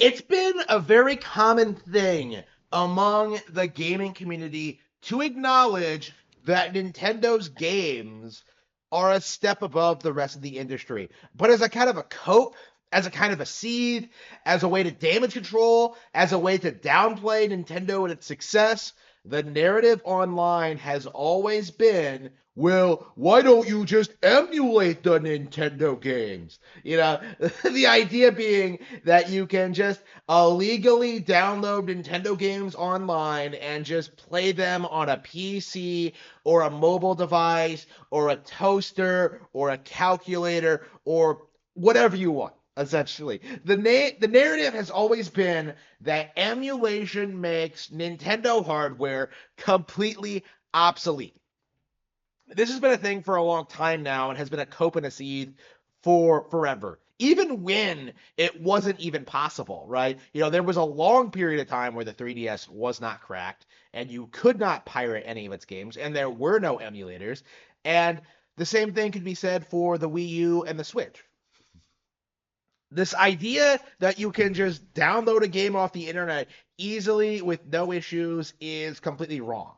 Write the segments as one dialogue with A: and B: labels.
A: It's been a very common thing among the gaming community to acknowledge that Nintendo's games are a step above the rest of the industry. But as a kind of a cope, as a kind of a seed, as a way to damage control, as a way to downplay Nintendo and its success, the narrative online has always been, well, why don't you just emulate the Nintendo games? The idea being that you can just illegally download Nintendo games online and just play them on a PC or a mobile device or a toaster or a calculator or whatever you want. Essentially, the narrative has always been that emulation makes Nintendo hardware completely obsolete. This has been a thing for a long time now and has been a cope and a seed for forever. Even when it wasn't even possible, right? There was a long period of time where the 3DS was not cracked and you could not pirate any of its games and there were no emulators. And the same thing could be said for the Wii U and the Switch. This idea that you can just download a game off the internet easily with no issues is completely wrong.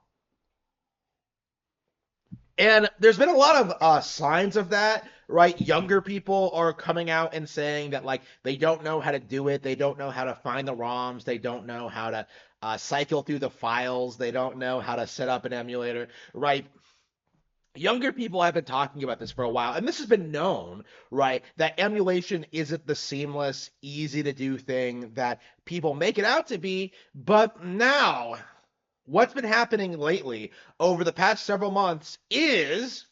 A: And there's been a lot of signs of that, right? Younger people are coming out and saying that like they don't know how to do it, they don't know how to find the ROMs, they don't know how to cycle through the files, they don't know how to set up an emulator, right? Younger people have been talking about this for a while, and this has been known, right? That emulation isn't the seamless, easy to do thing that people make it out to be. But now, what's been happening lately over the past several months is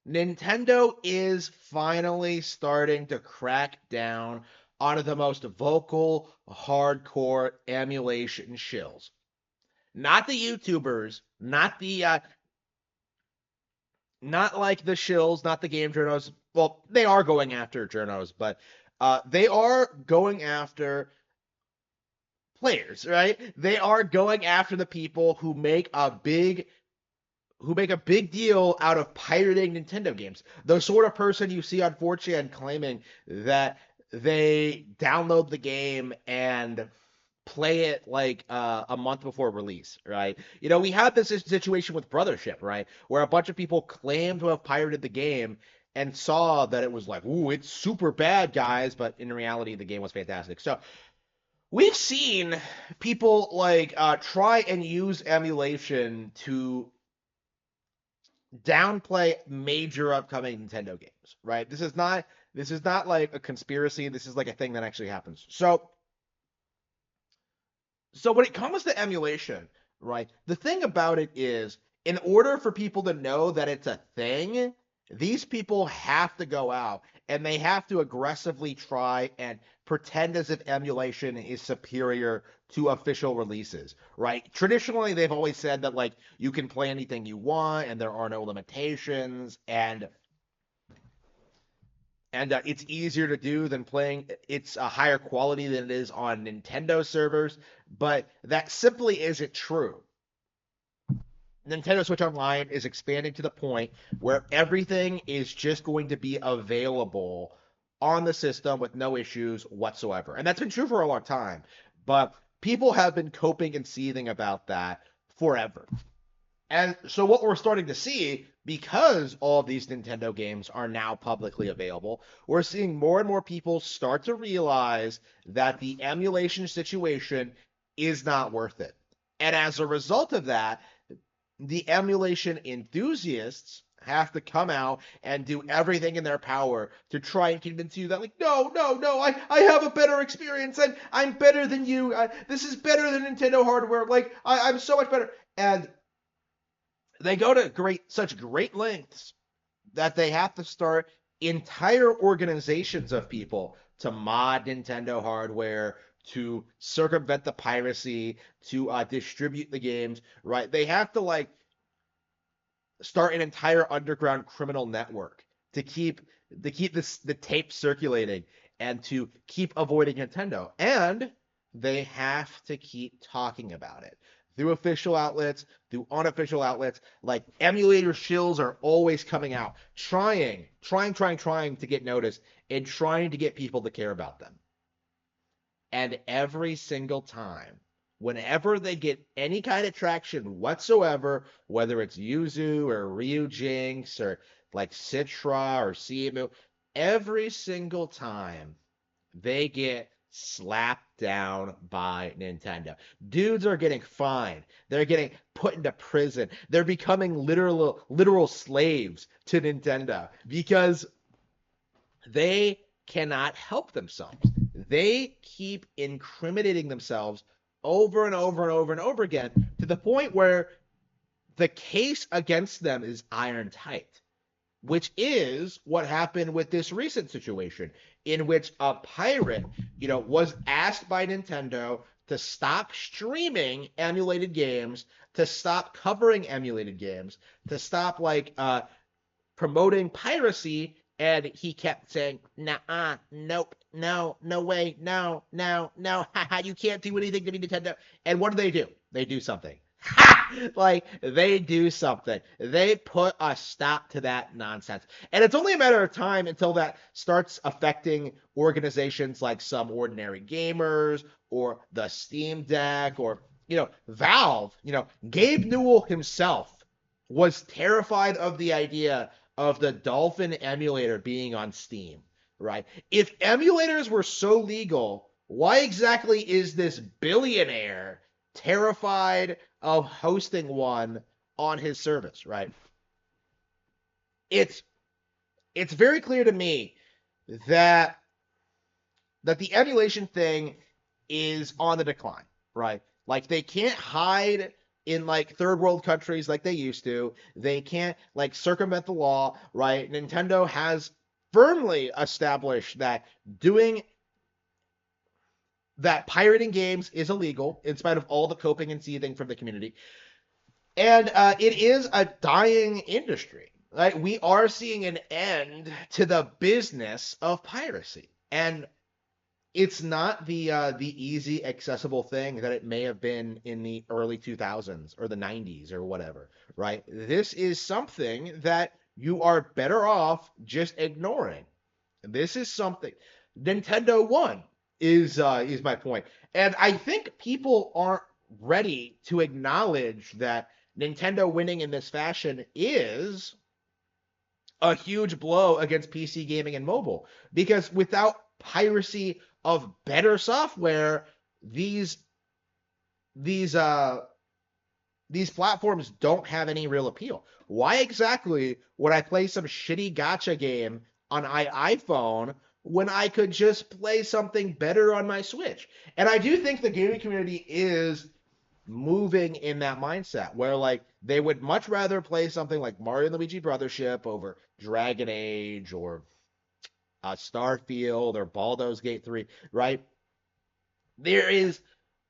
A: Nintendo is finally starting to crack down on the most vocal, hardcore emulation shills. Not the YouTubers, not like the shills, not the game journos. Well, they are going after journos, but they are going after players, right? They are going after the people who make a big deal out of pirating Nintendo games. The sort of person you see on 4chan claiming that they download the game and play it like a month before release, right? We had this situation with Brothership, right, where a bunch of people claimed to have pirated the game and saw that it was like, ooh, it's super bad, guys, but in reality, the game was fantastic. So we've seen people like try and use emulation to downplay major upcoming Nintendo games, right? This is not like a conspiracy. This is like a thing that actually happens. So when it comes to emulation, right, the thing about it is, in order for people to know that it's a thing, these people have to go out and they have to aggressively try and pretend as if emulation is superior to official releases, right? Traditionally, they've always said that like you can play anything you want and there are no limitations, and it's easier to do than playing. It's a higher quality than it is on Nintendo servers, but that simply isn't true. Nintendo Switch Online is expanding to the point where everything is just going to be available on the system with no issues whatsoever. And that's been true for a long time, but people have been coping and seething about that forever. And so what we're starting to see, because all of these Nintendo games are now publicly available, we're seeing more and more people start to realize that the emulation situation is not worth it. And as a result of that, the emulation enthusiasts have to come out and do everything in their power to try and convince you that like no, no, no, I have a better experience and I'm better than you. This is better than Nintendo hardware. Like I'm so much better. And they go to such great lengths that they have to start entire organizations of people to mod Nintendo hardware, to circumvent the piracy, to distribute the games, right? They have to like start an entire underground criminal network to keep the tape circulating and to keep avoiding Nintendo. And they have to keep talking about it through official outlets, through unofficial outlets. Like emulator shills are always coming out, trying to get noticed and trying to get people to care about them. And every single time, whenever they get any kind of traction whatsoever, whether it's Yuzu or Ryujinx or like Citra or Cemu, every single time they get slapped down by Nintendo. Dudes are getting fined. They're getting put into prison. They're becoming literal slaves to Nintendo because they cannot help themselves. They keep incriminating themselves over and over and over and over again to the point where the case against them is iron tight, which is what happened with this recent situation in which a pirate, was asked by Nintendo to stop streaming emulated games, to stop covering emulated games, to stop promoting piracy, and he kept saying, "Nah, nope, no, no way, no, no, no, haha, you can't do anything to me, Nintendo." And what do? They do something. Like, they do something. They put a stop to that nonsense. And it's only a matter of time until that starts affecting organizations like Some Ordinary Gamers or the Steam Deck or, Valve. Gabe Newell himself was terrified of the idea of the Dolphin emulator being on Steam, right? If emulators were so legal, why exactly is this billionaire terrified of hosting one on his service, right? It's it's very clear to me that the emulation thing is on the decline, right? Like, they can't hide in like third world countries like they used to. They can't like circumvent the law, right? Nintendo has firmly established that doing that pirating games is illegal in spite of all the coping and seething from the community. And it is a dying industry. Right? We are seeing an end to the business of piracy. And it's not the easy accessible thing that it may have been in the early 2000s or the 90s or whatever, right? This is something that you are better off just ignoring. This is something Nintendo won is my point. And I think people aren't ready to acknowledge that Nintendo winning in this fashion is a huge blow against PC gaming and mobile, because without piracy of better software, these these uh these platforms don't have any real appeal. Why exactly would I play some shitty gacha game on iPhone when I could just play something better on my Switch? And I do think the gaming community is moving in that mindset where like they would much rather play something like Mario and Luigi Brothership over Dragon Age or Starfield or Baldur's Gate 3, right? There is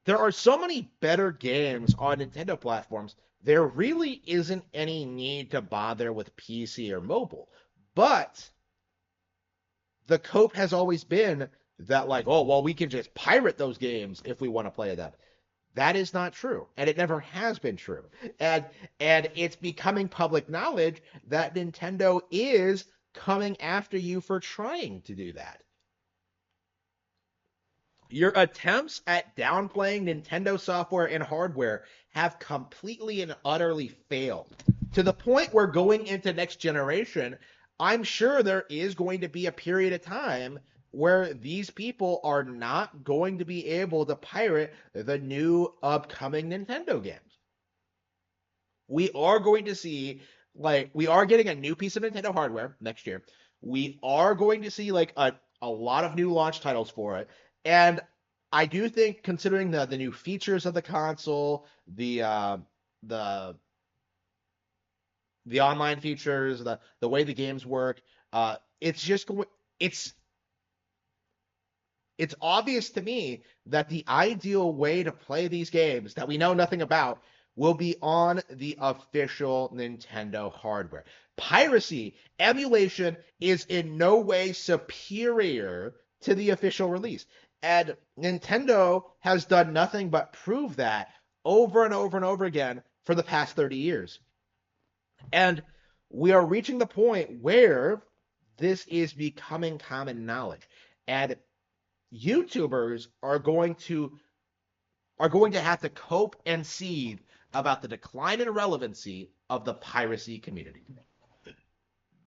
A: there are so many better games on Nintendo platforms. There really isn't any need to bother with PC or mobile. But the cope has always been that like, oh, well, we can just pirate those games if we want to play them. That is not true, and it never has been true. And it's becoming public knowledge that Nintendo is coming after you for trying to do that. Your attempts at downplaying Nintendo software and hardware have completely and utterly failed. To the point where going into next generation, I'm sure there is going to be a period of time where these people are not going to be able to pirate the new upcoming Nintendo games. We are going to see, like, we are getting a new piece of Nintendo hardware next year. We are going to see like a lot of new launch titles for it. And I do think, considering the new features of the console, the the online features, the way the games work, it's just going it's obvious to me that the ideal way to play these games that we know nothing about will be on the official Nintendo hardware. Piracy, emulation is in no way superior to the official release. And Nintendo has done nothing but prove that over and over and over again for the past 30 years. And we are reaching the point where this is becoming common knowledge. And YouTubers are going to have to cope and seed about the decline in relevancy of the piracy community.